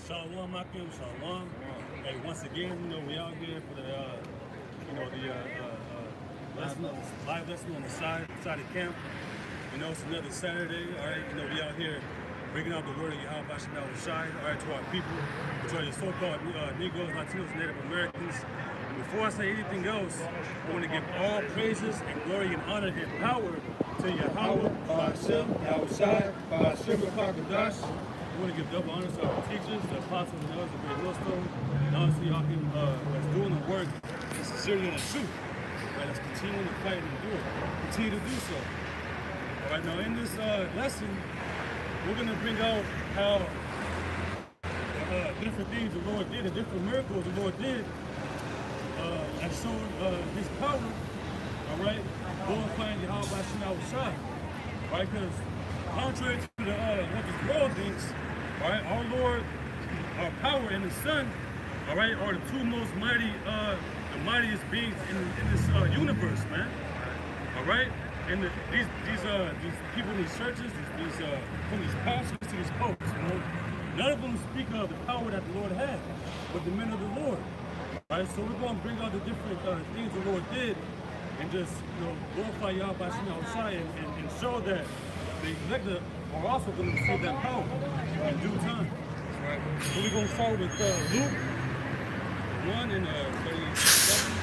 Shalom, Akim, Shalom. Hey, once again, we out here for the, live lesson on the side of camp. It's another Saturday, all right? We out here bringing out the word of YAHAWASHI, all right, to our people, which are the so-called Negroes, Latinos, Native Americans. And before I say anything else, I want to give all praises and glory and honor and power to Yahweh, Hashem, Yahushai, Hashem, Kakadash. I want to give double honors to our teachers, the apostles and elders of GreatMillStone, and honestly, y'all that's doing the work sincerely and the truth. Right, let's continue to fight and do it. Continue to do so. All right, now in this lesson, we're going to bring out how different things the Lord did, and different miracles the Lord did, and showed His power. All right, glorifying YAHAWASHI, Yahushai. All right, because contrary to what this world thinks, all right, our Lord, our power, and His Son, all right, are the two most mighty, the mightiest beings in this universe, man. All right, and these people in these churches, from these pastors to these popes, none of them speak of the power that the Lord had, but the men of the Lord. All right, so we're going to bring out the different things the Lord did, and just glorify YAHAWASHI, Yahushai, and show that the elected are also going to receive that power in due time. Right. So we're going to start with Luke 1 and 37.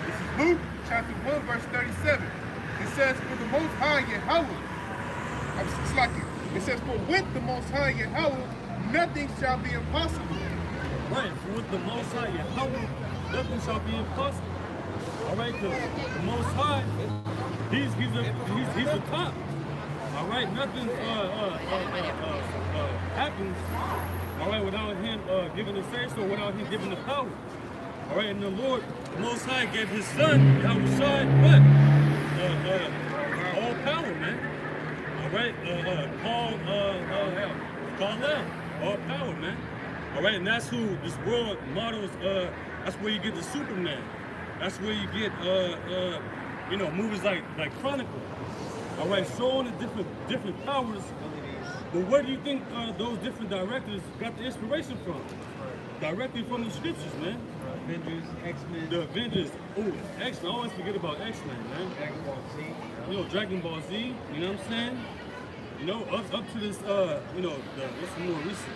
This is Luke chapter 1, verse 37. It says, for the Most High Yahweh, it says, for with the Most High Yahweh, nothing shall be impossible. Right, for with the Most High Yahweh, nothing shall be impossible. All right, because the Most High, he's the top. All right, nothing happens, all right, without Him giving the say-so, without Him giving the power. All right, and the Lord, the Most High, gave His Son, Yahushai, what? All power, man. All right, call out, all power, man. All right, and that's who this world models. That's where you get the Superman. That's where you get, movies like Chronicle. All right, showing the different powers. But where do you think those different directors got the inspiration from? Directly from the scriptures, man. Avengers, X-Men. The Avengers. Oh, X-Men. I always forget about X-Men, man. Dragon Ball Z. Dragon Ball Z. You know what I'm saying? Up to this, what's more recent.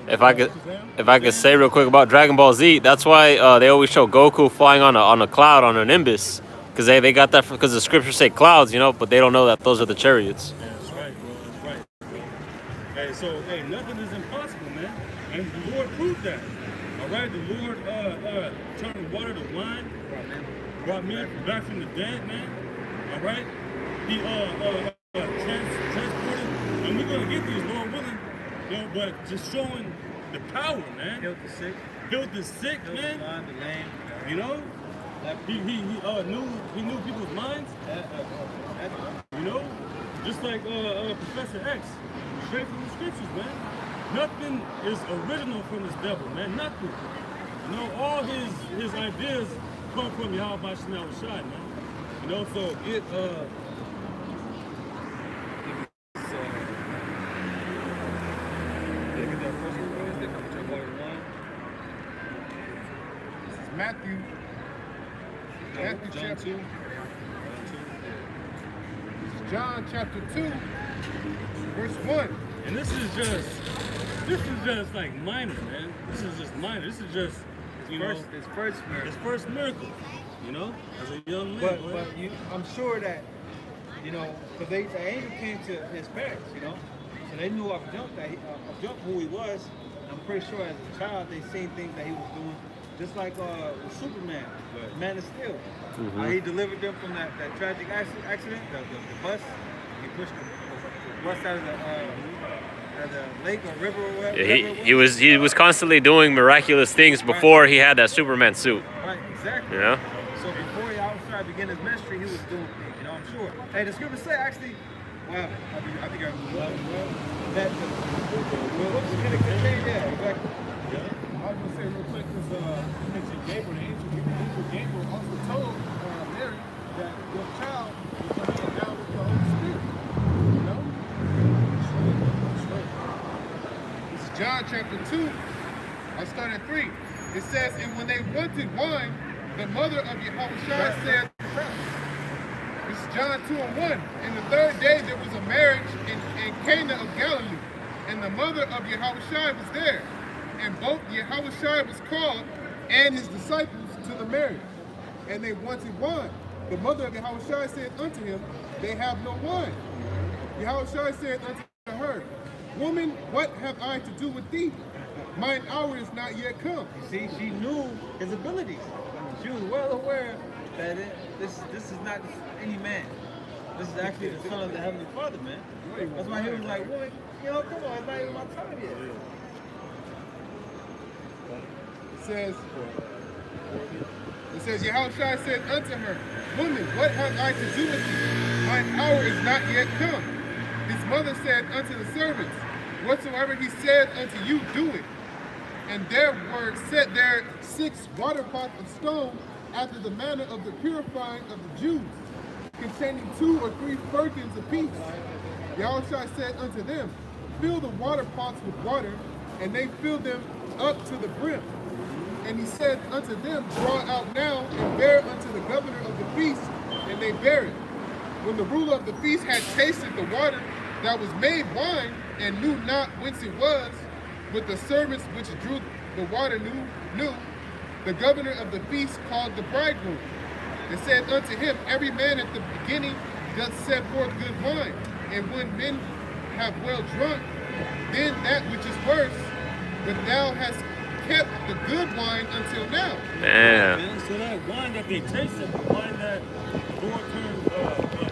If I could say real quick about Dragon Ball Z, that's why they always show Goku flying on a cloud, on a Nimbus. Because they got that because the scriptures say clouds, but they don't know that those are the chariots. Yeah, that's right, bro. That's right, bro. Hey, so, nothing is impossible, man. And the Lord proved that. All right, the Lord turned water to wine, brought men back from the dead, man. All right, He transported, and we're going to get these, Lord willing, but just showing the power, man. Healed the sick, man. The lame. He knew people's minds. Just like Professor X, straight from the scriptures, man. Nothing is original from this devil, man. Nothing. All his ideas come from YAHAWASHI, Yahushai, man. So it Matthew chapter 2. John chapter 2, verse 1. And this is just like minor, man. This is just minor. This is just his first miracle. As a young man. But I'm sure that because the angel came to his parents, so they knew off jump who he was. And I'm pretty sure as a child they seen things that he was doing. Just like with Superman, Man of Steel. He delivered them from that tragic accident, the bus. He pushed the bus out of the lake or river or whatever. Yeah, he was constantly doing miraculous things before he had that Superman suit. Right, exactly. So before he outside began his ministry, he was doing things, I'm sure. Hey, the scriptures say actually, well, I think that the books kind of contain, exactly. I was going to say real quick, because you mentioned Gabriel, the angel Gabriel also told Mary that your child is going to be endowed with the Holy Spirit. This is John chapter 2, I'll start at 3. It says, and when they wanted wine, the mother of YAHAWASHI said, this is John 2:1. And the third day there was a marriage in Cana of Galilee, and the mother of YAHAWASHI was there. And both YAHAWASHI was called and his disciples to the marriage. And they wanted wine. The mother of YAHAWASHI said unto him, they have no wine. YAHAWASHI said unto her, woman, what have I to do with thee? Mine hour is not yet come. You see, she knew his abilities. She was well aware that this is not any man. This is actually the son of the Heavenly Father, man. That's why he was like, woman, come on, it's not even my time yet. It says, YAHAWASHI said unto her, woman, what have I to do with thee? Mine hour is not yet come. His mother said unto the servants, whatsoever he said unto you, do it. And there were set there 6 water pots of stone after the manner of the purifying of the Jews, containing 2 or 3 firkins apiece. YAHAWASHI said unto them, fill the water pots with water, and they filled them up to the brim. And he said unto them, draw out now and bear unto the governor of the feast, and they bare it. When the ruler of the feast had tasted the water that was made wine, and knew not whence it was, but the servants which drew the water knew, the governor of the feast called the bridegroom, and said unto him, every man at the beginning doth set forth good wine, and when men have well drunk, then that which is worse, but thou hast kept the good wine until now. Man. So that wine that they tasted, the wine that Lord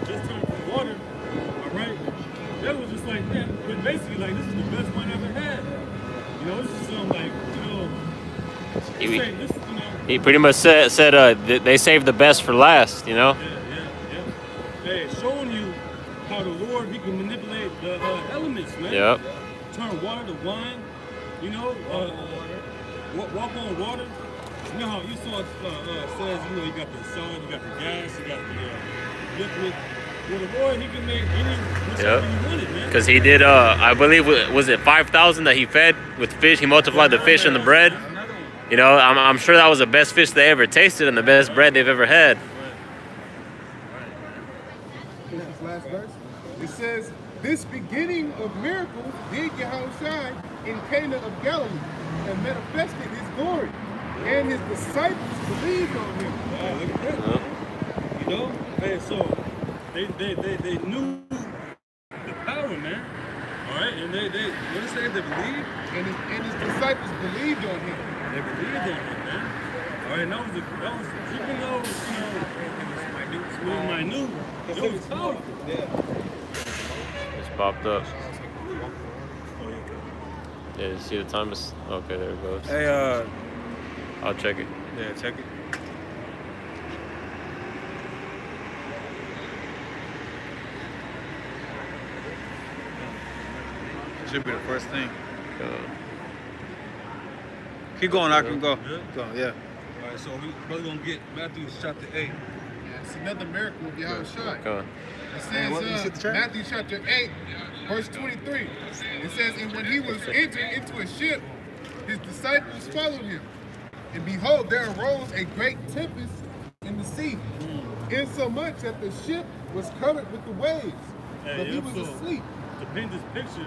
just turned from water, all right, that was just like, man, but basically like, this is the best wine I ever had. You know, this is something like, he pretty much said they saved the best for last, Yeah. Hey, showing you how the Lord, he can manipulate the elements, man. Yep. Turn water to wine, walk on water. You know how Esau says, you got the sun, you got the gas, you got the liquid. Well, the Lord, he can make whichever you want it, man. Because he did, I believe, was it 5,000 that he fed with fish? He multiplied the fish and the bread. You know, I'm sure that was the best fish they ever tasted and the best bread they've ever had. This last verse. It says, this beginning of miracles did YAHAWASHI in Cana of Galilee, and manifested his glory, and his disciples believed on him. Wow, look at that. You know? Hey, so they knew the power, man. All right, and they what did say? They believed, and his disciples believed on him. They believed on him, man. All right, and that was even though it was minute, it was powerful. It's popped up. Yeah, you see the time is okay. There it goes. Hey, I'll check it. Yeah, check it. Should be the first thing. Keep going, I can go. Go, yeah. All right, so we're going to get Matthew chapter 8. It's another miracle of YAHAWASHI. Come on. It says, Matthew chapter 8, verse 23. It says, and when he was entered into a ship, his disciples followed him. And behold, there arose a great tempest in the sea, insomuch that the ship was covered with the waves, but he was asleep. To paint this picture,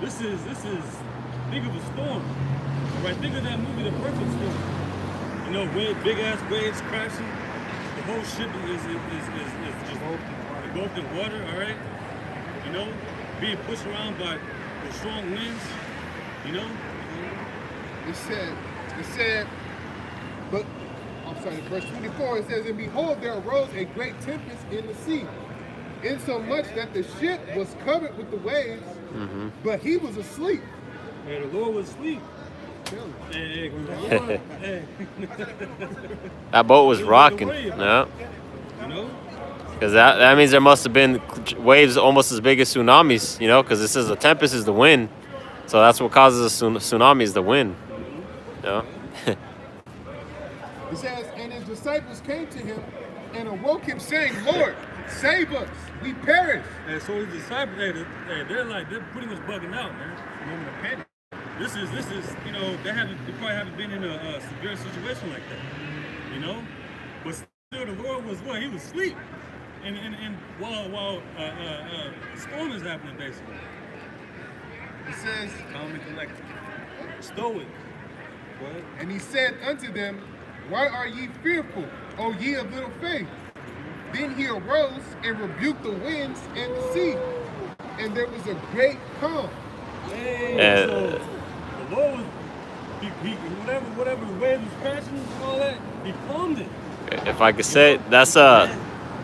this is think of a storm. Right? Think of that movie, The Perfect Storm. You know, big ass waves crashing. The whole ship is just engulfed in water. All right. You know, being pushed around by the strong winds. You know. It said, but I'm sorry, verse 24. It says, and behold, there arose a great tempest in the sea, insomuch that the ship was covered with the waves, but he was asleep. And the Lord was asleep. Hey. That boat was rocking. Yeah. You know? Because that means there must have been waves almost as big as tsunamis, you know, because it says the tempest is the wind. So that's what causes a tsunami is the wind. Yeah. It says, and his disciples came to him and awoke him, saying, Lord, save us, we perish. And so his disciples, they're pretty much bugging out, man. Moment of panic. this is, you know, they probably haven't been in a severe situation like that, you know. But still, the Lord was what? He was asleep, and while the storm is happening, basically. It says, Calm and collected. Stoic. What? and he said unto them, why are ye fearful, O ye of little faith? Then he arose and rebuked the winds and the sea, and there was a great calm. Hey, so the Lord was, whatever the waves was crashing and all that, he calmed it. If I could say, that's a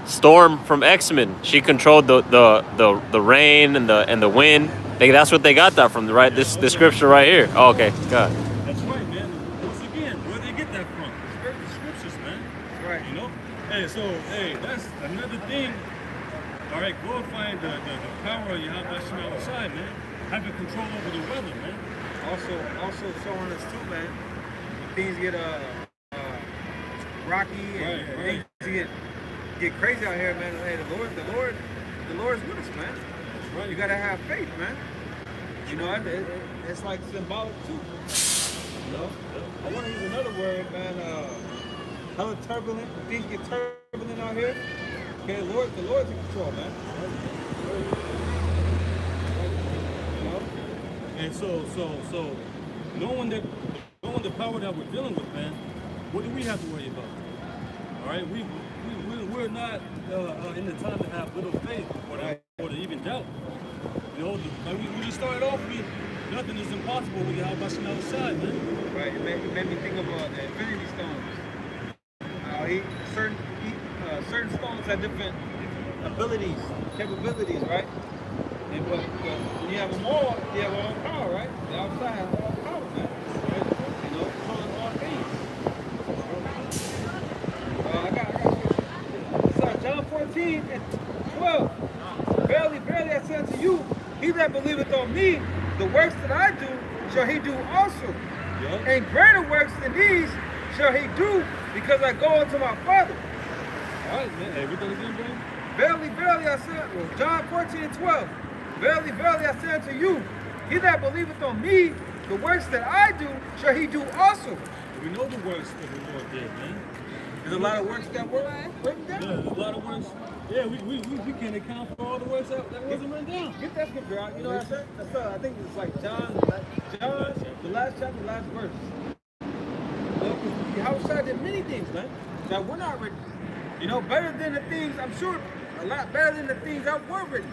Storm from X-Men. She controlled the rain and the wind. That's what they got that from, right? This scripture right here. Oh, okay, God. That's right, man. Once again, where they get that from? The scriptures, man. That's right. You know? Hey, so, that's another thing. All right, glorifying the power of YAHAWASHI, man. Having control over the weather, man. Also showing us too, man. When things get rocky and things get crazy out here, man. Hey, the Lord's with us, man. That's right. You gotta have faith, man. You know, it's like symbolic too. You know, I want to use another word, man. Hella turbulent. When things get turbulent out here, okay, the Lord's in control, man. You know? And so, knowing the power that we're dealing with, man, what do we have to worry about? All right, we're not in the time to have little faith or to even doubt. You know, when you started off with nothing is impossible with YAHAWASHI, man. Right. It made me think of the Infinity Stones. Certain stones have different abilities, capabilities, right? And but when you have them all, you have all power, right? The outside has all power, man. Right? You know, controlling all things. I got John 14 and 12. Verily I say unto you, he that believeth on me, the works that I do, shall he do also. Yep. And greater works than these shall he do, because I go unto my Father. All right, man. Hey, read that again, bro. Verily I say, John 14 and 12. Verily I say unto you, he that believeth on me, the works that I do, shall he do also. We know the works that the Lord did, man. There's a lot of works that were written down. Yeah, there's a lot of works. Yeah, we can't account for all the works that wasn't written down. Get that scripture out. You know what I said? I think it's like John, the last chapter, last verse. YAHAWASHI did many things, man, that were not written. You know, better than the things, I'm sure, a lot better than the things that were written.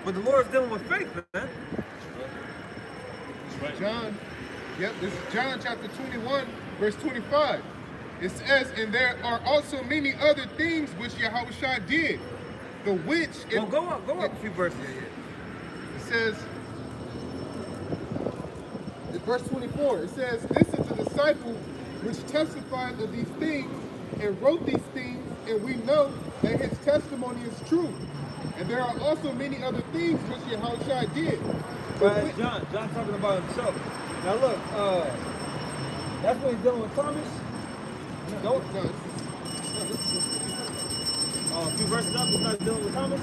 But the Lord's dealing with faith, man. Right. John, this is John chapter 21, verse 25. It says, and there are also many other things which YAHAWASHI did, the which... Go up a few verses here. It says, in verse 24, it says, this is the disciple which testified of these things and wrote these things, and we know that his testimony is true. And there are also many other things which YAHAWASHI did. Right, John talking about himself. Now look, that's when he's dealing with Thomas. No, A few verses up, he started dealing with Thomas.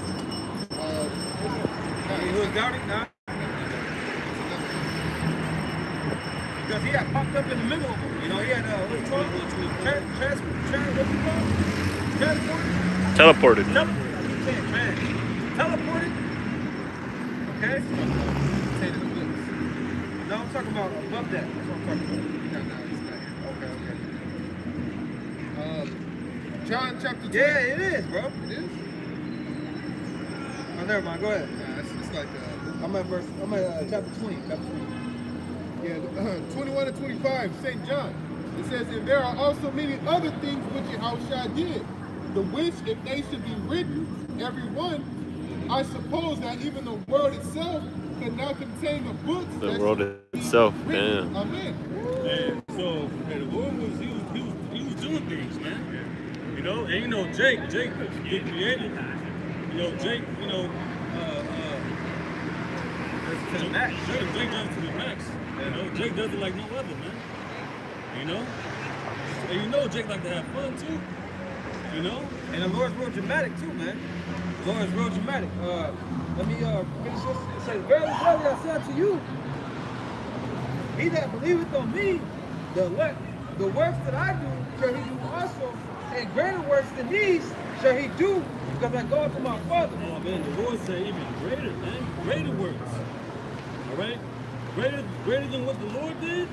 He was doubting, nah. Because he had popped up in the middle of them. You know, he had, what's it called? Teleported. Teleported. Okay? No, I'm talking about above that. That's what I'm talking about. No, he's not here. Okay. John chapter 20. Yeah, it is, bro. It is? Oh, never mind. Go ahead. Nah, it's like... I'm at chapter 20. Yeah, 21 and 25, St. John. It says, and there are also many other things which YAHAWASHI did, the which, if they should be written, every one, I suppose that even the world itself could not contain the books. The world itself, written. damn. Amen. And so, the Lord he was doing things, man. You know, and you know, Jake, he created. You know, Jake, you know, To the max. Jake does it to the max. You know, Jake does it like no other, man. You know? And you know Jake like to have fun too. You know? And the Lord's real dramatic too, man. The Lord's real dramatic. Let me finish this. It says, verily I say unto you, He that believeth on me, the works that I do shall he do also, and greater works than these shall he do, because I go to my Father. Oh man, the Lord said even greater, man. Greater works. All right? Greater than what the Lord did?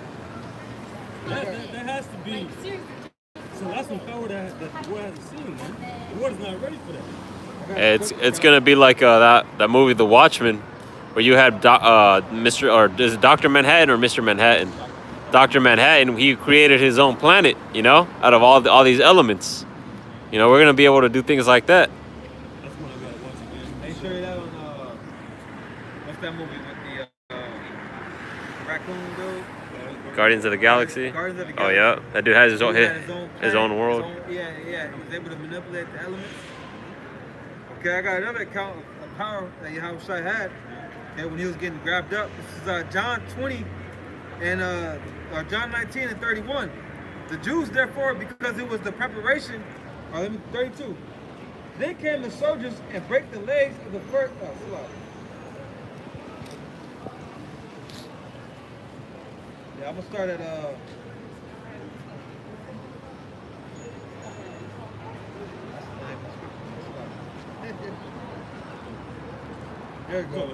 That has to be. So that's some power that the world hasn't seen, man. The world is not ready for that. It's gonna be like that movie The Watchmen, where you had Mr. or is it Dr. Manhattan or Mr. Manhattan? Dr. Manhattan, he created his own planet, you know, out of all these elements. You know, we're gonna be able to do things like that. That's what I gotta watch again. They show you that on what's that movie with the raccoon dude? Guardians of the Galaxy. Guardians of the Oh Galaxy. yeah, that dude has his own world. Yeah, he was able to manipulate the elements. Okay, I got another account of power that YAHAWASHI had. Okay, when he was getting grabbed up. This is John 20 and John 19 and 31. The Jews, therefore, because it was the preparation, 32. Then came the soldiers and break the legs of the first. Yeah, I'm gonna start at there you go.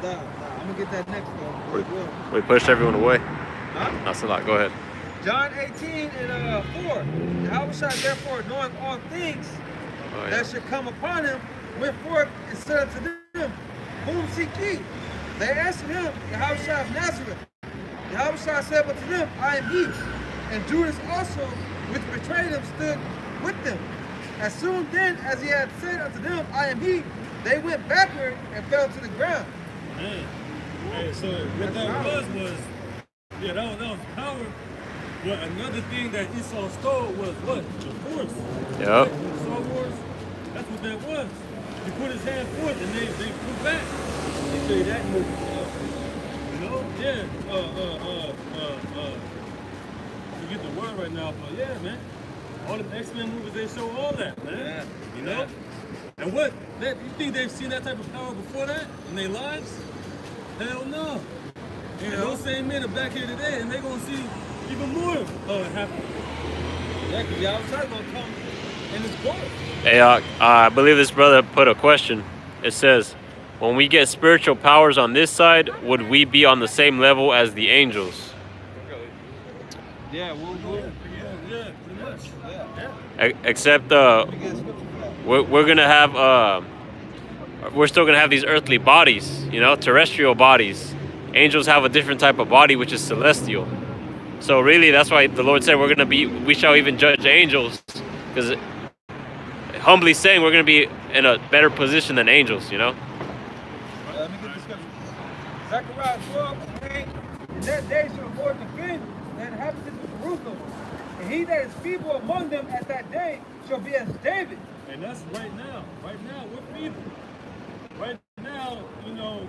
Nah, I'm gonna get that next though. We pushed everyone away. Huh? That's a lot. Go ahead. John 18 and 4. YAHAWASHI, therefore, knowing all things that should come upon him, went forth and said unto them, Whom seek ye? They answered him, YAHAWASHI of Nazareth. YAHAWASHI said unto them, I am he. And Judas also, which betrayed him, stood with them. As soon then as he had said unto them, I am he, they went backward and fell to the ground. Man. Hey, so what that was, yeah, that was power. But another thing that Esau stole was what? The force. Yep. The Star Wars, that's what that was. He put his hand forth and they put back. They show you that movie. You know? Yeah. Forget the word right now, but yeah, man. All the X-Men movies, they show all that, man. Yeah. You know? And what? You think they've seen that type of power before that in their lives? Hell no. And those same men are back here today, and they're gonna see even more happen. Yeah, because YAHAWASHI gonna come in his glory. Hey, I believe this brother put a question. It says, when we get spiritual powers on this side, would we be on the same level as the angels? Yeah, Yeah, pretty much. Yeah. Except we're gonna have we're still gonna have these earthly bodies, you know, terrestrial bodies. Angels have a different type of body, which is celestial. So really, that's why the Lord said we shall even judge angels, because humbly saying we're gonna be in a better position than angels, you know. Let me get the scripture. Zechariah 12, in that day shall the Lord defend the inhabitants of Jerusalem, and he that is feeble among them at that day shall be as David. And that's right now. Right now, we're people. Right now, you know,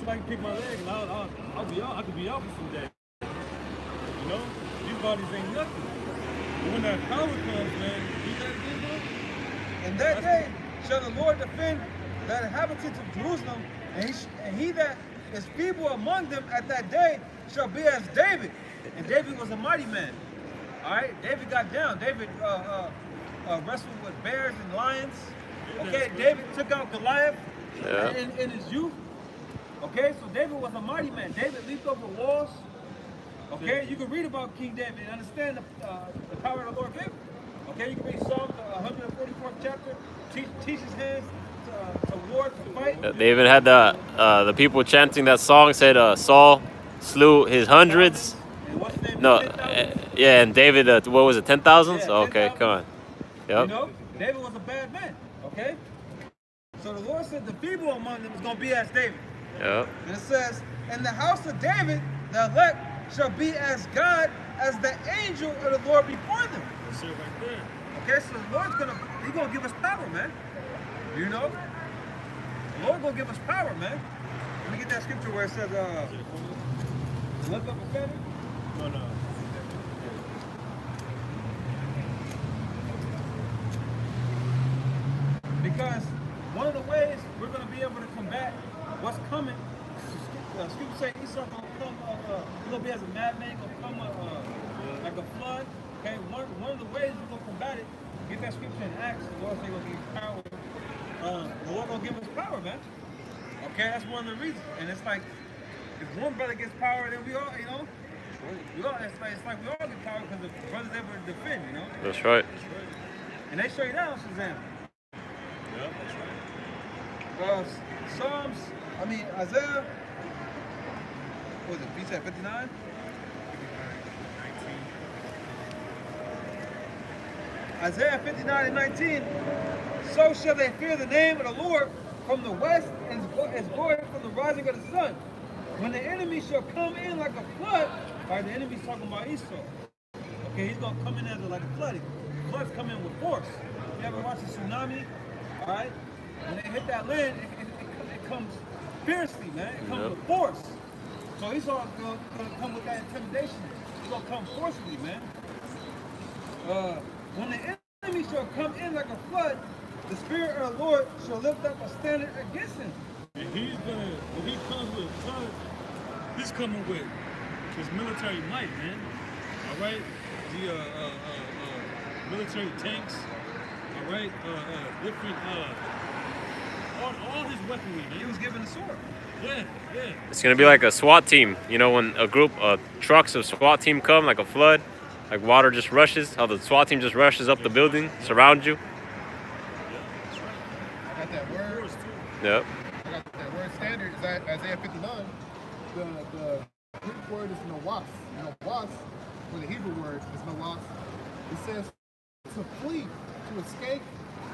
if I can pick my leg and I'll be out. I could be out for some days. You know, these bodies ain't nothing. But when that power comes, man, you got to get them. In that day shall the Lord defend the inhabitants of Jerusalem, and he that is feeble among them at that day shall be as David. And David was a mighty man. All right, David got down. David wrestled with bears and lions. Okay, David took out Goliath in his youth. Okay, so David was a mighty man. David leaped over walls. Okay, you can read about King David and understand the power of the Lord gave him. Okay, you can read Psalms 144th chapter. Teach his hands to war, to fight. They even had the people chanting that song said Saul slew his hundreds. And what's the name? No, 10,000? yeah, and David, what was it, 10,000s? Yeah, Okay, 10,000. come on. Yep. You know, David was a bad man. Okay, so the Lord said the feeble among them is going to be as David. Yep. And it says, "In the house of David, the elect shall be as God, as the angel of the Lord before them." That's it right there. Okay, so the Lord's gonna give us power, man. You know? The Lord gonna give us power, man. Let me get that scripture where it says, lift up a feather. No. Because one of the ways we're gonna be able to combat what's coming, scripture say Esau gonna come be as a madman, gonna come like a flood. Okay, one of the ways we're gonna combat it, get that scripture in Acts. The Lord say gonna give you power. The Lord gonna give us power, man. Okay, that's one of the reasons. And it's like, if one brother gets power, then we all, you know, it's like we all get power because the brothers able to defend, you know. That's right. And they show you down, Shazam. Yeah, that's right. Isaiah. What was it? You said 59? Isaiah 59:19. So shall they fear the name of the Lord from the west, and his glory from the rising of the sun. When the enemy shall come in like a flood, right? The enemy's talking about Esau. Okay, he's gonna come in as like a flood. Floods come in with force. You ever watch a tsunami? All right, when they hit that land, it comes fiercely, man. It comes with force. So Esau gonna come with that intimidation. He's gonna come forcefully, man. When the enemy shall come in like a flood, the Spirit of the Lord shall lift up a standard against him. And when he comes with a flood, he's coming with his military might, man. All right? The military tanks, all right? Different, all his weaponry, man. He was given a sword. Yeah. It's gonna be like a SWAT team. You know, when a group of trucks of SWAT team come, like a flood, like water just rushes, how the SWAT team just rushes up the building, surround you. I got that word. Yep. I got that word standard. Is Isaiah 59. The Greek word is nawas. Nawas, or the Hebrew word is nawas. It says to flee, to escape.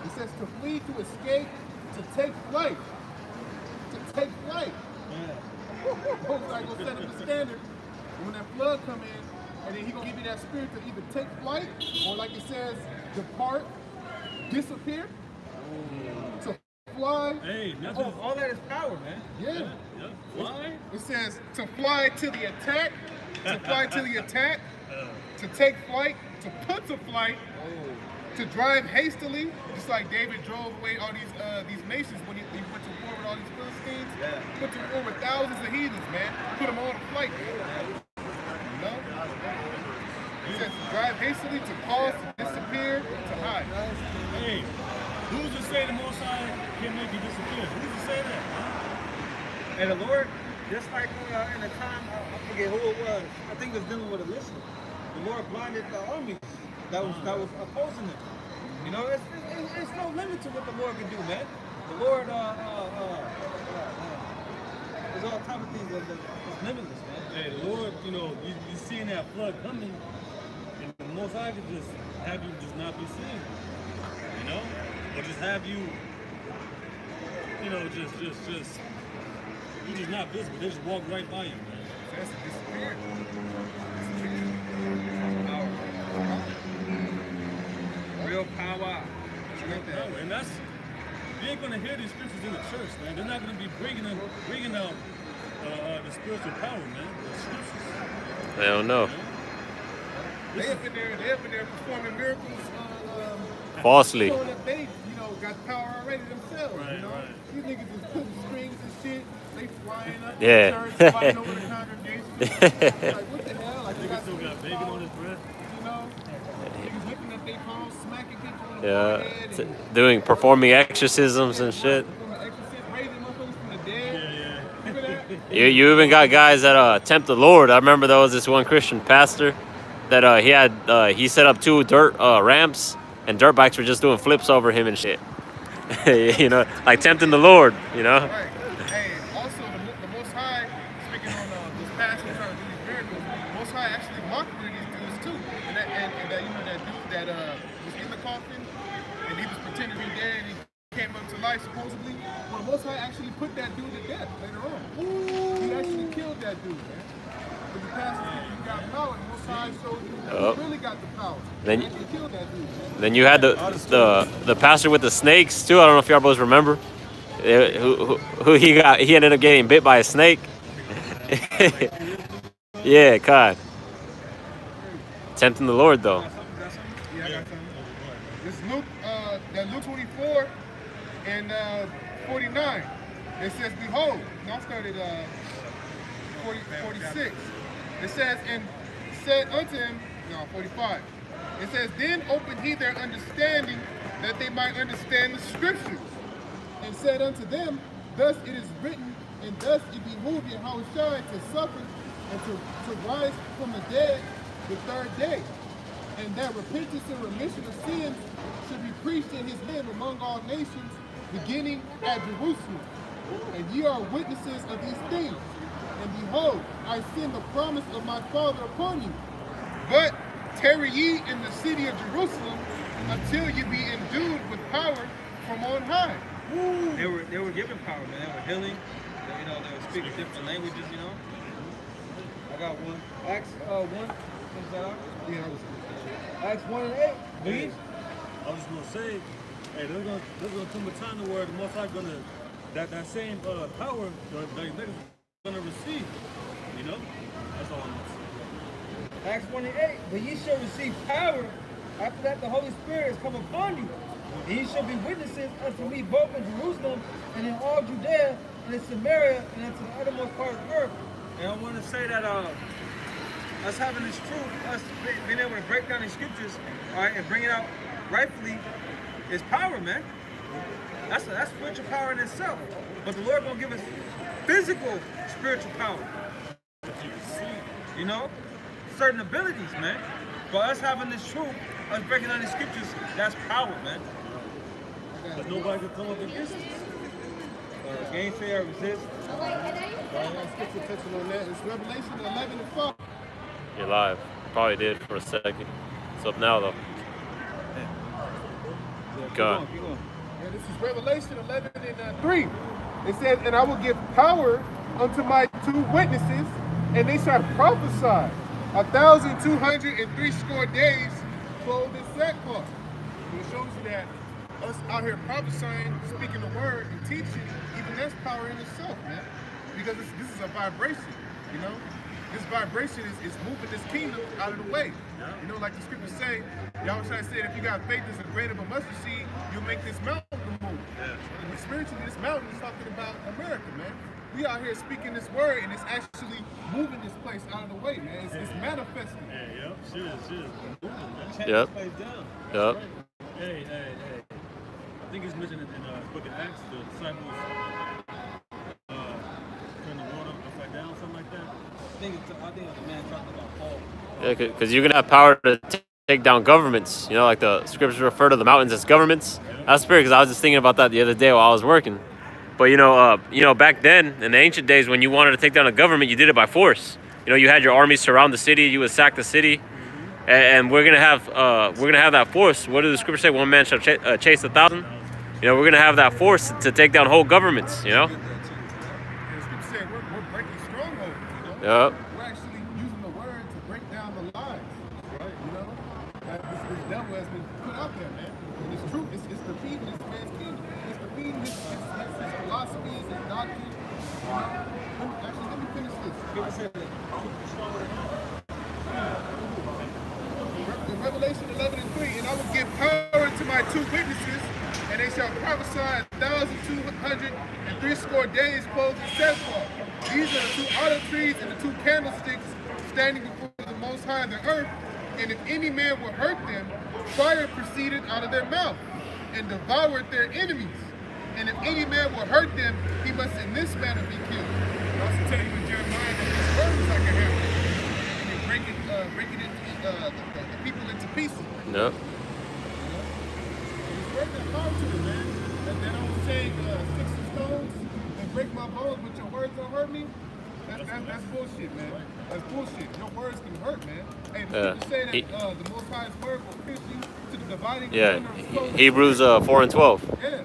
It says to flee, to escape, to take flight. To take flight. Most likely gonna set up the standard. And when that flood come in, and then he gonna give you that spirit to either take flight, or like it says, depart, disappear, to fly. Hey, that's All that is power, man. Yeah. Fly? It says to fly to the attack, to fly to the attack, to take flight, to put to flight, to drive hastily, just like David drove away all these nations when he went to war with all these Philistines. Yeah. Put to war with thousands of heathens, man. Put them all to flight, man. You know? It says to drive hastily, to pause, to disappear, to hide. Hey, who's to say the Most High can make you disappear? Who's to say that? And the Lord, just like in the time, I forget who it was, I think it was dealing with Elisha. The Lord blinded the army that was opposing him. You know, it's no limit to what the Lord can do, man. The Lord, there's all type of things that's limitless, man. Hey, the Lord, you know, you seeing that flood coming, and the Most High could just have you just not be seen, you know, or just have you, you know, just you just not visible. They just walk right by you, man. That's to disappear. Real power. And that's, you ain't gonna hear these scriptures in the church, man. They're not gonna be bringing out the spiritual power, man. The scriptures. I don't know. They up in there performing miracles. Falsely. Showing that they, you know, got power already themselves. Right, you know, right. these niggas just putting strings and shit. They flying up Yeah. the church, flying over the congregation. Like what the hell? Like Nigga still got bacon on his breath. You know, niggas looking at their palms, smacking people on the Yeah. forehead and Doing performing exorcisms and shit. doing the exorcist, raising motherfuckers from the dead. Yeah. Look at that. You even got guys that tempt the Lord. I remember there was this one Christian pastor that he set up 2 dirt ramps, and dirt bikes were just doing flips over him and shit. You know, like tempting the Lord. You know. Right. Hey, also the Most High, speaking on this passage trying to do these miracles, the Most High actually mocked one of these dudes too. And that you know that dude that was in the coffin and he was pretending to be dead and he came up to life supposedly. Well, the Most High actually put that dude to death later on. He actually killed that dude, man. But the passage, you got power, the Most High showed you you really got the power. Then- He actually killed that dude, man. Then you had the pastor with the snakes too. I don't know if y'all both remember. Who he ended up getting bit by a snake. Yeah, God. Tempting the Lord though. Yeah, I got something. This Luke, that Luke 24 and 49. It says, behold, now I started 46. It says, and said unto him, no, 45. It says, then opened he their understanding that they might understand the scriptures. And said unto them, thus it is written, and thus it behooved YAHAWASHI to suffer and to rise from the dead the third day, and that repentance and remission of sins should be preached in his name among all nations, beginning at Jerusalem. And ye are witnesses of these things. And behold, I send the promise of my Father upon you. But tarry ye in the city of Jerusalem until you be endued with power from on high. They were given power, man. They were healing. They were speaking different languages, you know. I got one. Acts 1. Is that out? Yeah, Acts 1 and 8. Hey, I was just gonna say, hey, there's gonna come a time where the Most High gonna that same power that niggas gonna receive. You know, that's all I'm gonna say. Acts 1 and 8. But ye shall receive power. After that, the Holy Spirit has come upon you. And ye shall be witnesses unto me both in Jerusalem and in all Judea and in Samaria and unto the uttermost part of the earth. And I want to say that us having this truth, us being able to break down these scriptures, all right, and bring it out rightfully, is power, man. That's spiritual power in itself. But the Lord gonna give us physical spiritual power. You know, certain abilities, man. But us having this truth, us breaking down these scriptures, that's power, man. But nobody can come up against it. Gainsayer resist. scripture touching on that. It's Revelation 11 and 5. You're live. Probably did for a second. It's up now though. Go on. Yeah, this is Revelation 11 and 3. It says, and I will give power unto my 2 witnesses, and they shall prophesy 1,203 score days clothed in sackcloth. So it shows you that us out here prophesying, speaking the word, and teaching, even that's power in itself, man. Because this is a vibration, you know? This vibration is moving this kingdom out of the way. You know, like the scriptures say, Yahawashi said, if you got faith as a grain of a mustard seed, you'll make this mountain move. And spiritually, this mountain is talking about America, man. We out here speaking this word, and it's actually moving this place out of the way, man. It's manifesting. Hey, yep, serious. Yep. Yep. Hey. I think it's mentioned in the book of Acts, the disciples turn the water upside down, something like that. I think the man talking about Paul. Yeah, because you're gonna have power to take down governments. You know, like the scriptures refer to the mountains as governments. That's spirit. Because I was just thinking about that the other day while I was working. But you know, back then in the ancient days, when you wanted to take down a government, you did it by force. You know, you had your armies surround the city. You would sack the city, and we're gonna have that force. What does the scripture say? One man shall chase 1,000. You know, we're gonna have that force to take down whole governments. You know. We're breaking strongholds, you Yep. know? We're actually using the word to break down the lies, right? You know? This devil has been put out there, man. And it's true. It's defeating this man's kingdom. It's defeating his philosophies, his doctrine. You know? Let me finish this. In Revelation 11 and 3, and I will give power to my 2 witnesses, and they shall prophesy 1,203 score days clothed in sackcloth. These are the 2 olive trees and the 2 candlesticks standing before the Most High of the earth. And if any man will hurt them, fire proceeded out of their mouth and devoured their enemies. And if any man will hurt them, he must in this manner be killed. I also tell you in Jeremiah that this word is like a hammer, and they breaking the people into pieces. Yep. Where's that power to it, man? That don't say sticks and stones and break my bones, but your words don't hurt me? That's bullshit, man. That's bullshit. Your words can hurt, man. Hey, the people say that the Most High's word will pierce you to the dividing line of the soul. Hebrews 4 and 12. Yeah.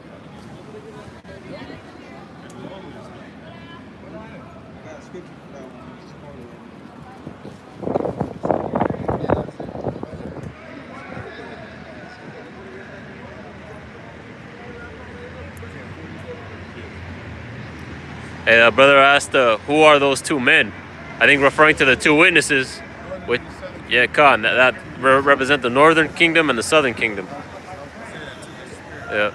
Hey, brother asked, who are those 2 men? I think referring to the 2 witnesses, which, yeah, Khan, that represent the northern kingdom and the southern kingdom. Yeah.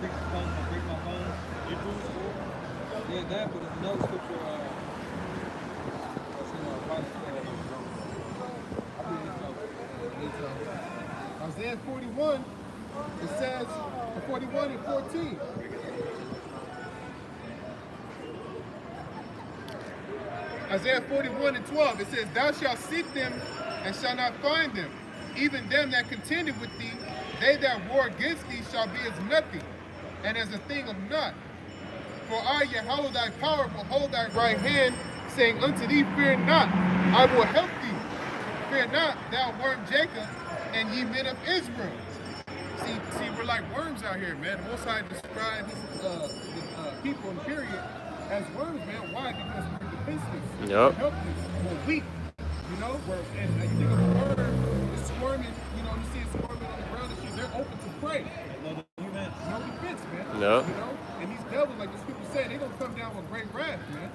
break the bones, I break my bones. Yeah, that, but there's another scripture. Isaiah 41, it says, 41 and 14. Isaiah 41 and 12, it says, Thou shalt seek them and shalt not find them. Even them that contended with thee, they that war against thee shall be as nothing, and as a thing of naught. For I, Yahweh thy power, will hold thy right hand, saying unto thee, Fear not, I will help thee. Fear not, thou worm Jacob, and ye men of Israel. See, we're like worms out here, man. The Most High described the people in period as worms, man. Why? Because we're defenseless, we're helpless, we're weak. You know, and you think of a worm, it's squirming, you know, you see it squirming on the ground and shit, they're open to prey. No defense, man. No. You know, and these devils, like the scripture said, they're gonna come down with great wrath, man.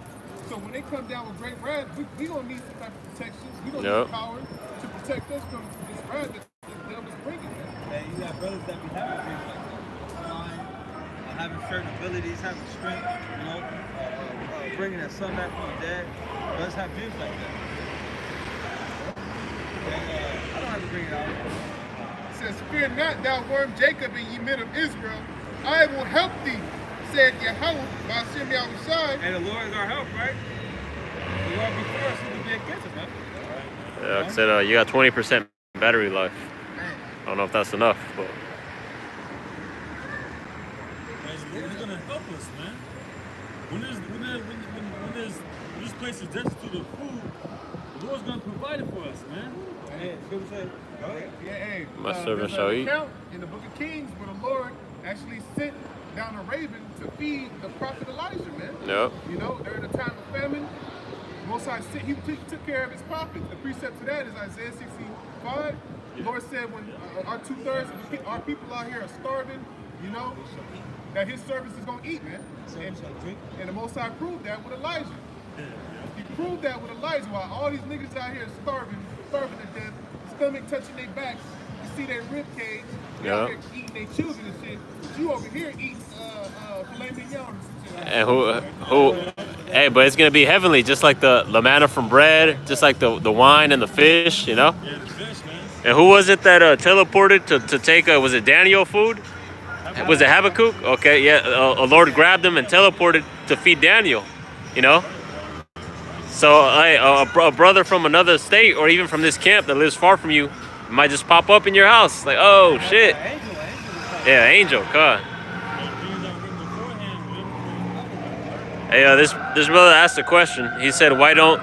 So when they come down with great wrath, we gonna need some type of protection. We gonna need power to protect us from this wrath that the devil's bringing, man. And you got brothers that be having things like that, flying, having certain abilities, having strength, you know, bringing that son back from the dead. Brothers have dreams like that. I don't have to bring it out. It says, Fear not, thou worm Jacob, and ye men of Israel. I will help thee, said Yahawah, by Hashem YAHAWASHI. And the Lord is our help, right? The Lord before us, He will be against us, man. Yeah, like I said, you got 20% battery life. I don't know if that's enough, but. The Lord's gonna help us, man. When this place is destitute of food, the Lord's gonna provide it for us, man. Hey, good to say. Hey, My servant shall eat. In the book of Kings, where the Lord actually sent down a raven to feed the prophet Elijah, man. Yep. You know, during a time of famine, Most High he took care of his prophets. The precept to that is Isaiah 65. The Lord said, when our 2/3 of our people out here are starving, you know, that his servants is going to eat, man. And the Most High proved that with Elijah. He proved that with Elijah, while all these niggas out here starving to death, stomach touching their backs, you see their rib cage, they out here eating their children and shit. But you over here eating filet mignon and shit. And hey, but it's gonna be heavenly, just like the manna from bread, just like the wine and the fish, you know. Yeah, the fish, man. And who was it that teleported to take was it Daniel food? Was it Habakkuk? Okay, yeah. A Lord grabbed him and teleported to feed Daniel, you know. So a brother from another state or even from this camp that lives far from you might just pop up in your house, like, oh shit. Yeah, angel, God. Hey, this brother asked a question. He said, "Why don't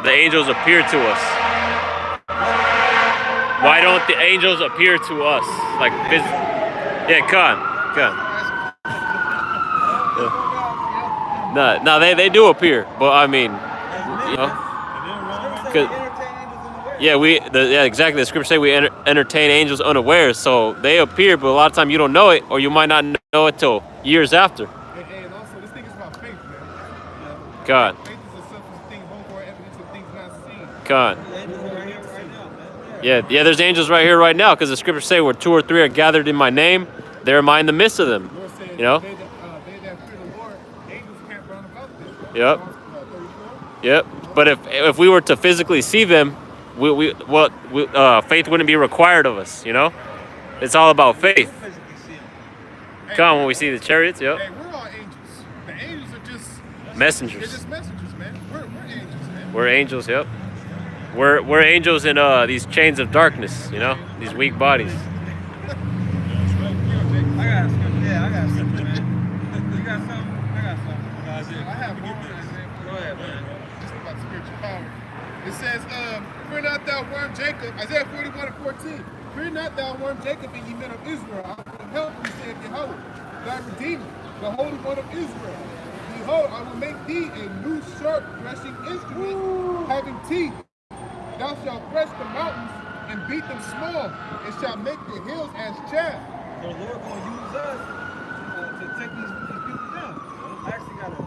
the angels appear to us? Why don't the angels appear to us? Like, yeah, God. Yeah. No, they do appear, but I mean, you know, exactly. The scripture say we entertain angels unawares, so they appear, but a lot of time you don't know it, or you might not know it till years after. And also, this thing is about faith, man. God. Faith is a substance thing, hoped for, evidence of things not seen. God. Yeah, there's angels right here, right now, because the scriptures say where 2 or 3 are gathered in my name, there am I in the midst of them. Lord said, you know? They that fear the Lord, angels can't run about them. Yep. Yep. But if we were to physically see them, faith wouldn't be required of us, you know? It's all about faith. Come on, when we see the chariots, yep. Hey, we're all angels. The angels are just messengers. They're just messengers, man. We're angels, man. We're angels, yep. We're angels in these chains of darkness, you know, these weak bodies. I got something, man. You got something? I got something. I have more than that. Go ahead, man. Just about spiritual power. It says, fear not thou worm Jacob, Isaiah 41 and 14. Fear not thou worm Jacob, and ye men of Israel. I will help you, saith Yahawah, thy Redeemer, the Holy One of Israel. Behold, I will make thee a new sharp threshing instrument, having teeth. Thou shalt thresh the mountains and beat them small, and shalt make the hills as chaff. So the Lord going to use us to take these people down. I actually got to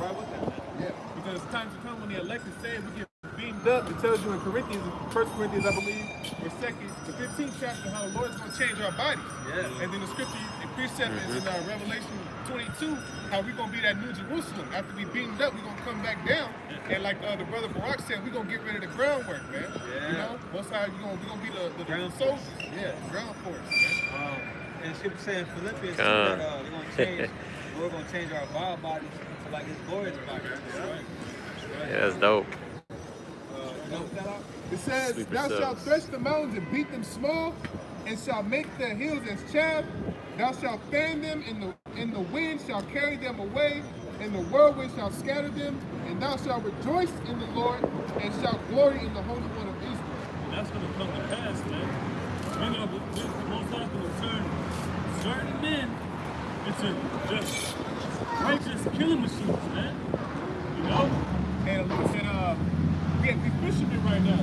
ride with that, man. Yeah, because times to come when the elect is saved, we get beamed beamed up. It tells you in Corinthians, 1 Corinthians, I believe, or the 15th chapter, how the Lord's going to change our bodies. Yeah. And then the scripture, the precept is in Revelation 22, how we're going to be that New Jerusalem. After we beamed up, we're going to come back down. And like the brother Barak said, we're going to get rid of the groundwork, man. Yeah. You know, most high, we're going to be the Ground soldiers. force. Yeah, ground force, man. And scripture saying Philippians too, that they're going to change, we're going to change our vile bodies into like his glorious body. Yeah, that's dope. It says, Sleeper thou shalt cells. thresh the mountains and beat them small, and shalt make the hills as chaff. Thou shalt fan them, and the wind shall carry them away, and the whirlwind shall scatter them. And thou shalt rejoice in the Lord, and shalt glory in the Holy One of Israel. That's going to come to pass, man. You know, the Most High is going to turn certain men into just righteous killing machines, man. You know? And we fishermen right now.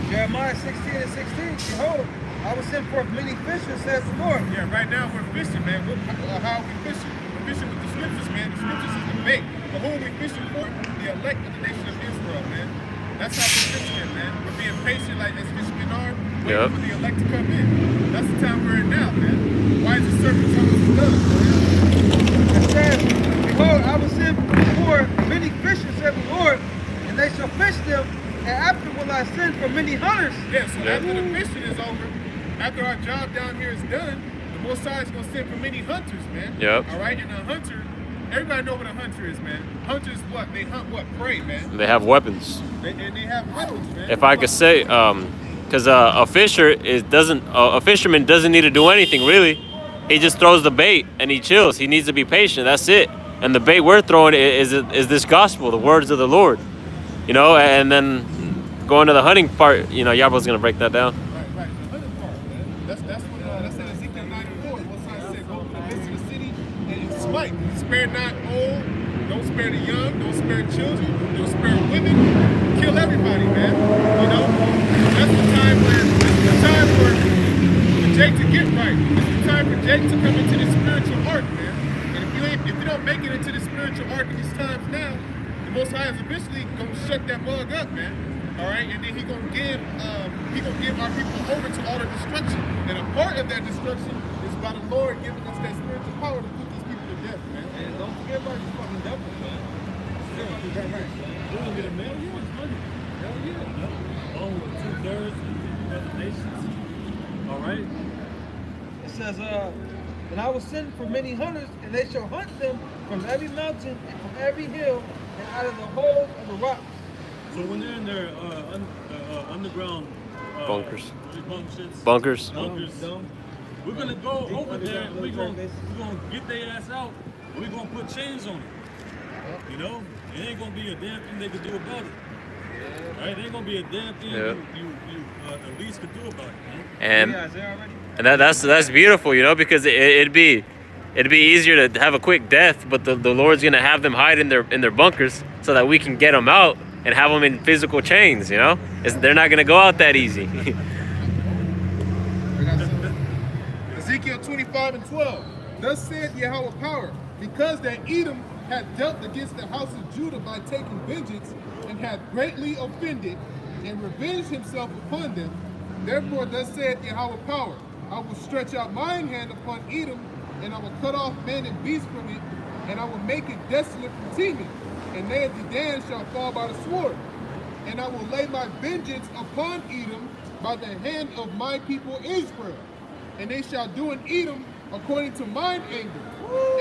Jeremiah 16:16. Behold, I will send forth many fishers, says the Lord. Yeah, right now we're fishing, man. How are we fishing? We're fishing with the scriptures, man. The scriptures is the bait. But who are we fishing for? The elect of the nation of Israel, man. That's how we're fishing, man. We're being patient like as fishermen are, waiting for the elect to come in. That's the time we're in now, man. Why is the serpent telling us to do it? It says, behold, I will send forth many fishers, says the Lord, and they shall fish them, and after will I send for many hunters. Yeah, so after the fishing is over, after our job down here is done, the Most High is going to send for many hunters, man. Yep. All right, and a hunter, everybody know what a hunter is, man. Hunters, what? They hunt what? Prey, man. They have weapons. And they have weapons, man. If I could say, because a fisherman doesn't need to do anything really. He just throws the bait and he chills. He needs to be patient. That's it. And the bait we're throwing is this gospel, the words of the Lord. You know, and then going to the hunting part, you know, Yabo's gonna break that down. Right. The hunting part, man. That's in Ezekiel 94. Most High said, go to the midst of the city and smite. Spare not old. Don't spare the young. Don't spare children. Don't spare women. Kill everybody, man. You know, that's the time for Jake to get right. It's the time for Jake to come into the spiritual ark, man. And if you don't make it into the spiritual ark in these times now, the Most High is eventually gonna shut that bug up, man. All right, and then he gonna give our people over to all the destruction. And a part of that destruction is by the Lord giving us that spiritual power to put these people to death, man. And don't forget about these fucking devils, man. Right. We're going to get a mail. You want money. Hell yeah. Along with 2/3 of the nations. All right. It says, and I will send for many hunters, and they shall hunt them from every mountain and from every hill and out of the holes of the rocks. So when they're in their underground Bunkers. Bunkers. Dumb. We're gonna go over there and we're gonna get their ass out and we're gonna put chains on it. You know? It ain't gonna be a damn thing they can do about it. Right? It ain't gonna be a damn thing you at least could do about it, man. And that's beautiful, you know, because it'd be easier to have a quick death, but the Lord's gonna have them hide in their bunkers so that we can get them out and have them in physical chains, you know? They're not gonna go out that easy. Ezekiel 25:12. Thus saith Yahweh power, because that Edom had dealt against the house of Judah by taking vengeance, and hath greatly offended, and revenged himself upon them. Therefore thus saith Yahweh power, I will stretch out mine hand upon Edom, and I will cut off man and beast from it, and I will make it desolate from teeming, and they of Dedan shall fall by the sword. And I will lay my vengeance upon Edom by the hand of my people Israel. And they shall do in Edom according to mine anger,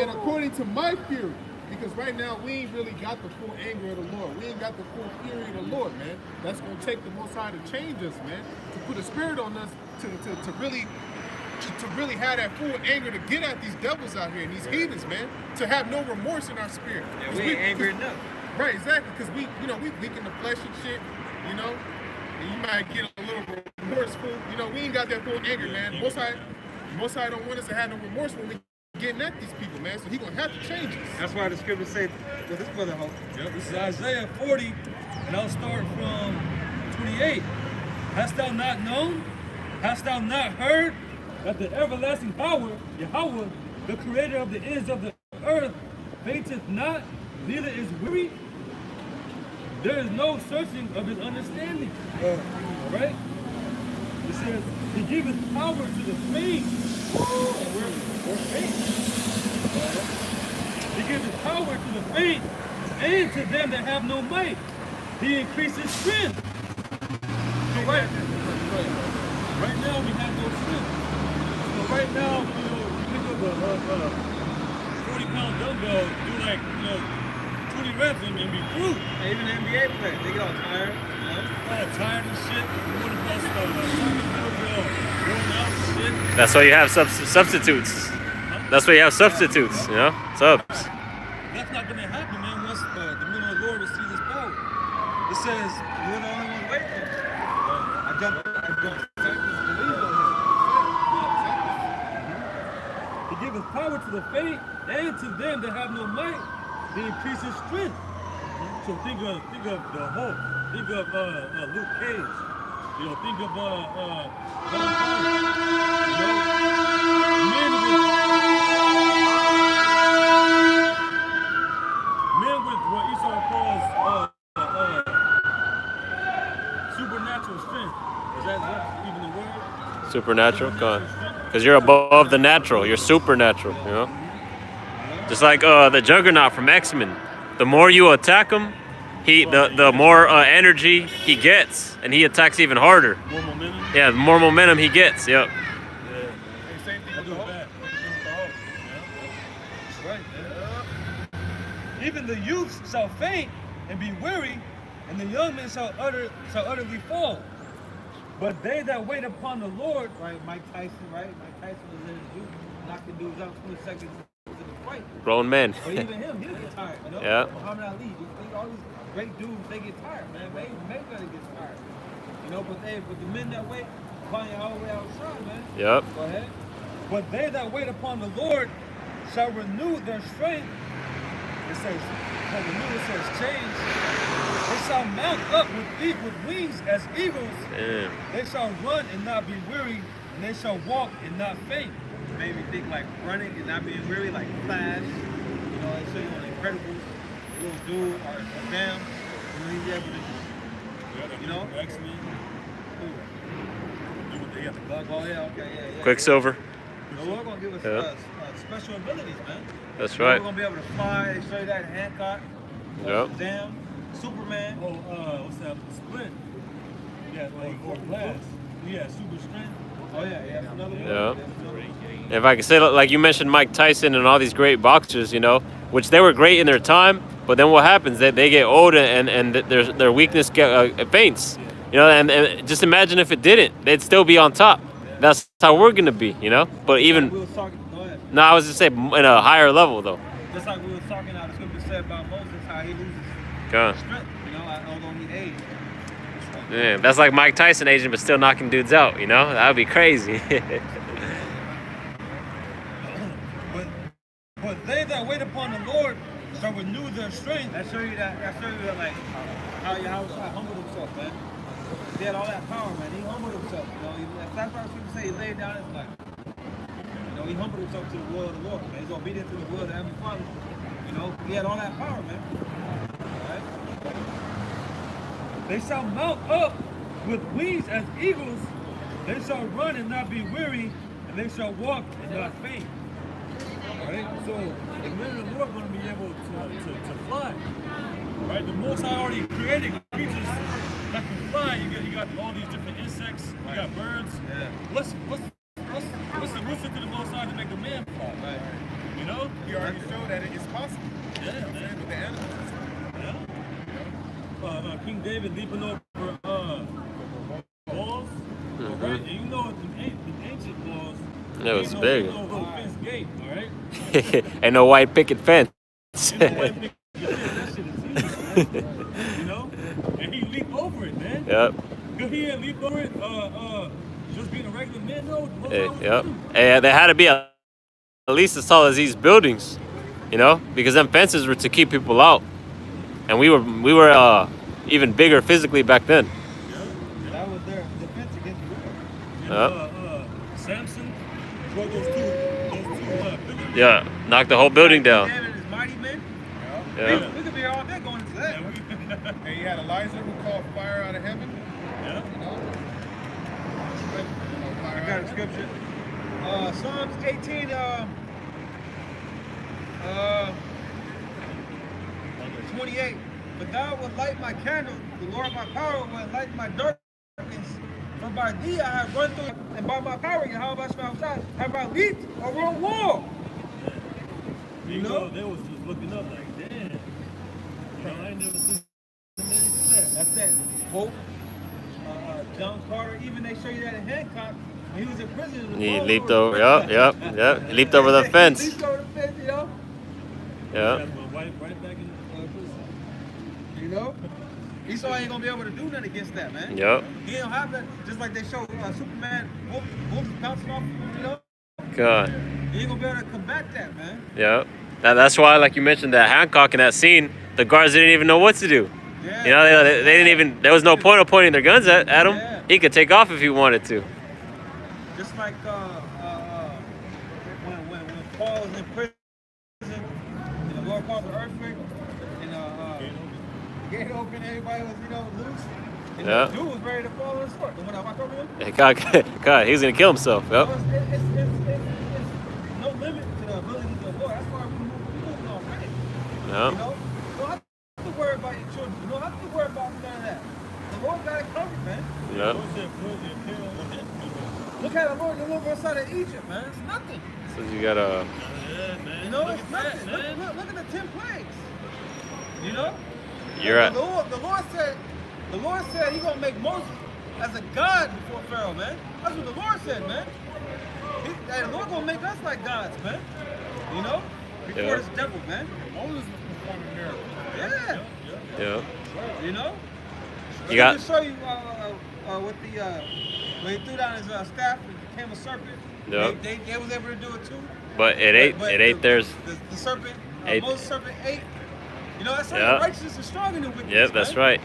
and according to my fury. Because right now, we ain't really got the full anger of the Lord. We ain't got the full fury of the Lord, man. That's going to take the Most High to change us, man. To put a spirit on us to really have that full anger to get at these devils out here and these heathens, man. To have no remorse in our spirit. Yeah, we ain't angry enough. Right, exactly. Because we weak in the flesh and shit, you know. And you might get a little remorseful. You know, we ain't got that full anger, man. Most High don't want us to have no remorse when we getting at these people, man. So he gonna have to change us. That's why the scriptures say, with this brother hope. Yep, this is Isaiah 40, and I'll start from 28. Hast thou not known? Hast thou not heard that the everlasting power, Yahweh, the creator of the ends of the earth, fainteth not, neither is weary? there is no searching of his understanding. All right? It says, he giveth power to the faint. We're faint. He giveth power to the faint, and to them that have no might. He increases strength. So right now we have no strength. So right now, you pick up a 40-pound dumbbell, do like 20 reps and be through. Hey, even the NBA players, they get all tired. Tired and shit. Shit. That's why you have substitutes. That's why you have substitutes, you know? Subs. That's not going to happen, man, once the men of the Lord receive his power. It says, You're the only one waiting. I jumped seconds, believe on he giveth power to the faint, and to them that have no might, he increases strength. So think of the Hulk. Think of Luke Cage. Think of John Connor. Men with what Esau calls supernatural strength. Is that even the word? Supernatural? Because you're above the natural. You're supernatural, you know? Just like the Juggernaut from X-Men. The more you attack him, the more energy he gets, and he attacks even harder. More momentum? Yeah, the more momentum he gets, yep. Same thing with the Hulk. That's right, man. Even the youths shall faint and be weary, and the young men shall utterly fall. But they that wait upon the Lord, Right, Mike Tyson, right? Mike Tyson was in his youth, knocking dudes out 20 seconds into the fight. Grown men. But even him, he'll get tired, you know? Yeah. Muhammad Ali, all these great dudes, they get tired, man. Mayweather gets tired. You know, but the men that wait, find your whole way outside, man. Yep. Go ahead. but they that wait upon the Lord shall renew their strength. It says change. They shall mount up with wings as eagles. Damn. They shall run and not be weary, and they shall walk and not faint. Made me think like running and not being weary, like Flash. You know, they show you on Incredibles, a little dude or Damn, and he's able to just, you know? X-Men. Do what they have to block. Oh yeah, okay, yeah. Quicksilver. The Lord gonna give us special abilities, man. That's We're right. gonna be able to fly. They show you that Hancock. Yep. Damn, Superman. Oh, what's that? Split. Yeah, like or blast. Yeah, super strength. Oh yeah, that's another one. Yeah. That's another one. If I could say, like you mentioned Mike Tyson and all these great boxers, you know, which they were great in their time, but then what happens? They get old and their weakness faints. You know, and just imagine if it didn't, they'd still be on top. That's how we're gonna be, you know. But even We was talking, go ahead. no, I was just saying in a higher level though. Just like we was talking, how the scripture said about Moses, how he loses Okay. strength, you know, although he aged. Yeah, that's like Mike Tyson aging, but still knocking dudes out. You know, that would be crazy. But they that wait upon the Lord shall renew their strength. That show you that like how Yahawashi humbled himself, man. He had all that power, man. He humbled himself. You know, that's why people say he laid down his life. You know, he humbled himself to the will of the Lord, man. He's obedient to the will of the Heavenly Father. You know, he had all that power, man. Right? They shall mount up with wings as eagles. They shall run and not be weary, and they shall walk and not faint. Right? So the men of the Lord are going to be able to fly. Right? The Most High already created creatures that can fly. You got all these different insects. You got birds. Yeah. What's the rooster to the Most High to make a man fly? Right. You know? He already showed that it's possible. Yeah, man. With the animals. Yeah. King David leaping over walls. Right? And you know the ancient walls. It was big. No fence gate, all right? Ain't no white picket fence. Ain't no white picket fence. That shit is easy, man. You know? And he leaped over it, man. Yep. Could he have leaped over it? Just being a regular man, though. Yep. And they had to be at least as tall as these buildings, you know, because them fences were to keep people out, and we were even bigger physically back then. That was their defense against the And, Samson brought those two buildings. Yeah, knocked the whole building down. David and his mighty men. Yeah. We could be all day going into that. And he had Elijah who called fire out of heaven. Yeah. You know? I got a scripture. Psalms 18, 28. But thou wilt light my candle, the Lord my power will light my darkness. For by thee I have run through, and by my power, YAHAWASHI, have I leaped over a wall. You know, they was just looking up like, damn. You know, I ain't never seen somebody do that. That's that. Hope. John Carter, even they show you that in Hancock, when he was in prison. He leaped over. Yep. He leaped over the fence. He leaped over the fence, you know? Yeah. Right back in prison. You know? Esau ain't gonna be able to do nothing against that, man. Yep. He don't have that. Just like they show Superman, wolves bouncing off, you know? God. He ain't gonna be able to combat that, man. Yep. That's why, like you mentioned, that Hancock in that scene, the guards didn't even know what to do. Yeah. You know, they didn't even. There was no point of pointing their guns at him. Yeah. He could take off if he wanted to. Just like when Paul was in prison, and the Lord caused an earthquake, and the gate open, everybody was, you know, loose. And Yeah. the dude was ready to fall on the sword. The one I walked over him. God, he was gonna kill himself. Yep. So it's no limit to the ability of the Lord. That's why we moving on faith. Yep. You know? You don't have to worry about your children. You don't have to worry about none of that. The Lord got it covered, man. Yep. Look at the Lord deliver us out of Egypt, man. It's nothing. So you gotta. Yeah, man. You know, Look it's at nothing. that, man. Look at the 10 plagues. You know? You're right. The Lord said He gonna make Moses as a god before Pharaoh, man. That's what the Lord said, man. The Lord gonna make us like gods, man. You know? Before Yeah. this devil, man. Moses was performing miracles. Yeah. Yeah. You know? You got. To show you with the when he threw down his staff and became a serpent. Yeah. They was able to do it too. But it ate. But It ate theirs. The serpent, Ate. Moses' serpent ate. You know, that's why Yeah. righteousness is stronger than wickedness. Yep, that's man. right.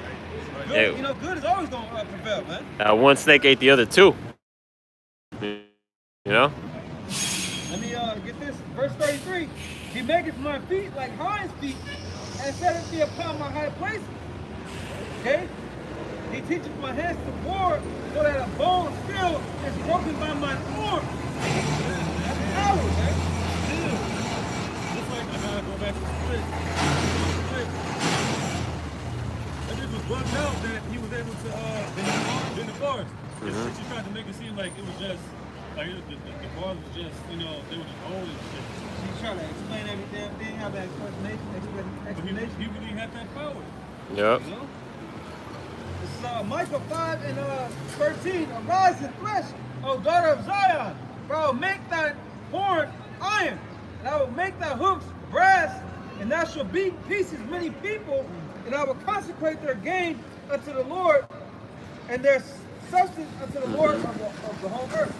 Good, Yeah. you know, good is always going to prevail, man. One snake ate the other two. You know. Let me get this. Verse 33. He maketh my feet like hinds feet, and setteth me upon my high places. Okay? He teacheth my hands to war, so that a bow of steel is broken by my arm. That's power, man. Just like I gotta go back to the split. And it was bugged out that he was able to in the forest. She tried to make it seem like it was just like the bars was just, you know, they were just old and shit. He's trying to explain every damn thing, have that explanation. But he really had that power. Yep. You know? It's Micah 5 and 13. Arise and thresh, O daughter of Zion, for I will make thy horn iron, and I will make thy hoofs brass, and thou shalt beat pieces many people, and I will consecrate their gain unto the Lord, and their substance unto the Lord of the whole earth.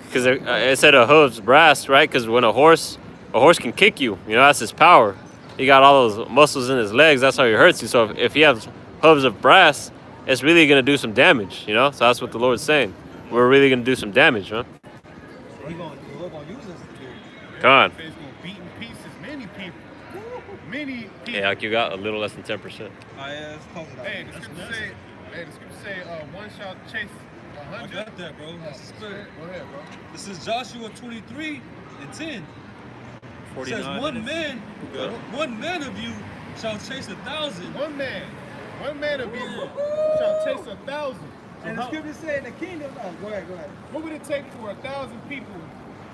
Because it said a hoof's brass, right? Because when a horse can kick you. You know, that's his power. He got all those muscles in his legs. That's how he hurts you. So if he has hooves of brass, it's really gonna do some damage. You know. So that's what the Lord's saying. We're really gonna do some damage, huh? The Lord gonna use us to do it. Come on. It's going to beat in pieces many people. Many people. Yeah, like you got a little less than 10%. Oh yeah, let's close it out. Hey, the scripture say, one shall chase I 100. got that, bro. That's the spirit. Go ahead, bro. This is Joshua 23 and 10. It 49 says, one man of you shall chase 1,000. One man of you shall chase 1,000. And the scripture say in the kingdom. Oh, go ahead. What would it take for 1,000 people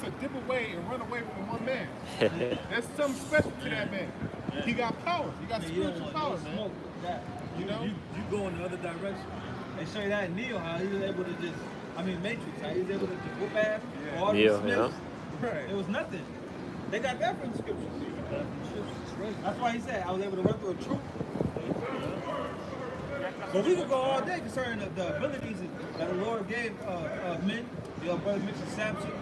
to dip away and run away from one man? There's something special to that man. He got power. He got spiritual power, man. Smoke that. You know? You go in the other direction. They show you that in Neo, how he was able to Matrix, how he was able to just whoop ass. All Neo, the Smiths. Right. It was nothing. They got that from the scriptures. That's why he said, I was able to run through a troop. But we could go all day concerning the abilities that the Lord gave men. You know, brother mentioned Samson.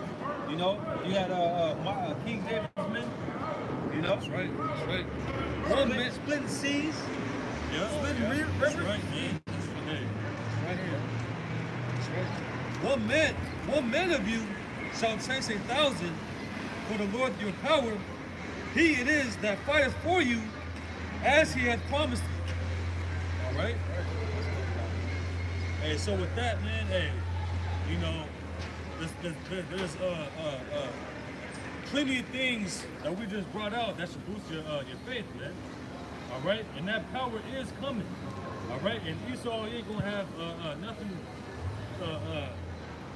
You know, you had King David's men. You know, That's right. splitting seas. Yeah. Splitting rivers. That's right. Yeah. Hey. Right here. One man of you shall chase 1,000, for the Lord your power He it is that fighteth for you as he hath promised you. All right? Hey, so with that, man, hey, you know, there's plenty of things that we just brought out that should boost your faith, man. All right? And that power is coming. All right? And Esau ain't going to have nothing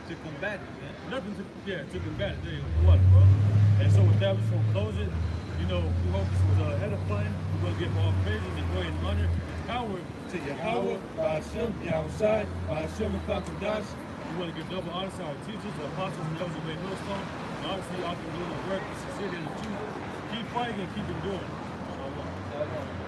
To combat it, man. nothing to combat it. There you go. What, bro? And so with that, we're going to close it. You know, we hope this was edifying. We're going to give all praises and glory and honor and power to Yahweh, Hashem, Yahawashi, Hashem, and Kakadash. We want to give double honor to our teachers, the apostles, and those who GreatMillStone. And obviously, y'all can do the work, the sincerity, and the truth. Keep fighting and keep enduring.